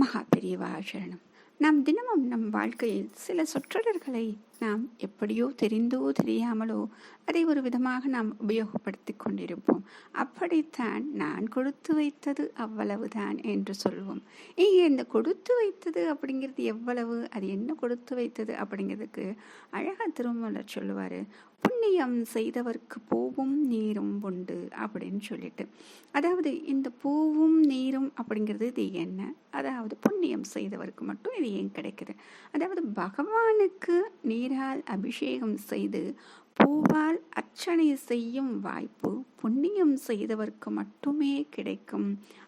மகா பெரியவா சரணம். நாம் தினமும் நம் வாழ்க்கையில் சில சொற்றொடர்களை நாம் எப்படியோ தெரிந்தோ தெரியாமலோ அதை ஒரு விதமாக நாம் உபயோகப்படுத்தி கொண்டிருப்போம். அப்படித்தான் நான் கொடுத்து வைத்தது அவ்வளவுதான் என்று சொல்வோம். இங்கே இந்த கொடுத்து வைத்தது அப்படிங்கிறது எவ்வளவு, அது என்ன கொடுத்து வைத்தது அப்படிங்கிறதுக்கு அழகா திருமூலர் சொல்லுவார், புண்ணியம் செய்தவர்க்கு பூவும் நீரும் உண்டு அப்படின்னு சொல்லிட்டு. அதாவது இந்த பூவும் நீரும் அப்படிங்கிறது இது என்ன, அதாவது புண்ணியம் செய்தவருக்கு மட்டும் இது ஏன் கிடைக்குது. அதாவது பகவானுக்கு நீரால் அபிஷேகம் செய்து பூவால் அர்ச்சனை செய்யும் வாய்ப்பு புண்ணியம் செய்தவர்க்கு மட்டுமே கிடைக்கும்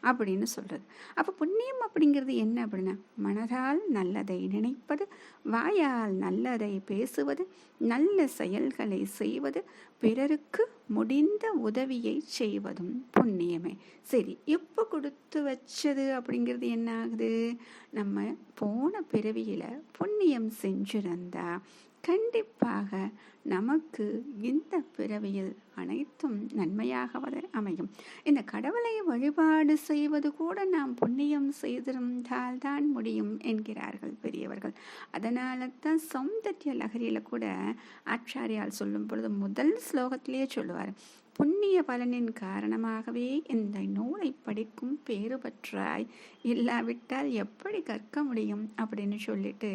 அப்படின்னு சொல்றது. அப்போ புண்ணியம் அப்படிங்கிறது என்ன அப்படின்னா, மனதால் நல்லதை நினைப்பது, வாயால் நல்லதை பேசுவது, நல்ல செயல்களை செய்வது, பிறருக்கு முடிந்த உதவியை செய்வதும் புண்ணியமே. சரி, எப்போ கொடுத்து வச்சது அப்படிங்கிறது என்ன ஆகுது, நம்ம போன பிறவியில புண்ணியம் செஞ்சிருந்தா கண்டிப்பாக நமக்கு இந்த பிறவியில் அனைத்தும் நன்மையாக அமையும். இந்த கடவுளை வழிபாடு செய்வது கூட நாம் புண்ணியம் செய்திருந்தால் தான் முடியும் என்கிறார்கள் பெரியவர்கள். அதனால தான் சௌந்தர்ய லகரியில கூட ஆச்சாரியால் சொல்லும் பொழுது முதல் ஸ்லோகத்திலேயே சொல்லுவார், புண்ணிய பலனின் காரணமாகவே இந்த நூலை படிக்கும் பேறு பெற்றாய், இல்லாவிட்டால் எப்படி கற்க முடியும் அப்படின்னு சொல்லிட்டு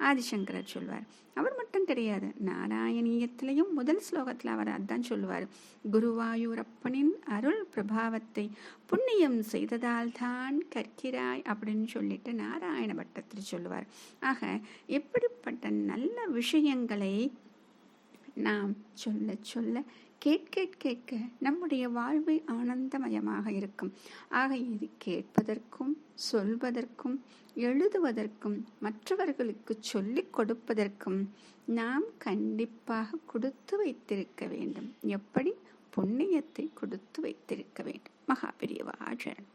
ஆதிசங்கரர் சொல்வார். அவர் மட்டும் கிடையாது, நாராயணியத்திலையும் முதல் ஸ்லோகத்தில் அவர் அதான் சொல்லுவார், குருவாயூரப்பனின் அருள் பிரபாவத்தை புண்ணியம் செய்ததால் தான் கற்கிறாய் அப்படின்னு சொல்லிட்டு நாராயண பட்டத்தில் சொல்லுவார். ஆக எப்படிப்பட்ட நல்ல விஷயங்களை நாம் சொல்ல சொல்ல கேட்க நம்முடைய வாழ்வு ஆனந்தமயமாக இருக்கும். ஆக இது கேட்பதற்கும் சொல்வதற்கும் எழுதுவதற்கும் மற்றவர்களுக்கு சொல்லிக் கொடுப்பதற்கும் நாம் கண்டிப்பாக கொடுத்து வைத்திருக்க வேண்டும். எப்படி? புண்ணியத்தை கொடுத்து வைத்திருக்க வேண்டும். மகா பெரியவா சரணம்.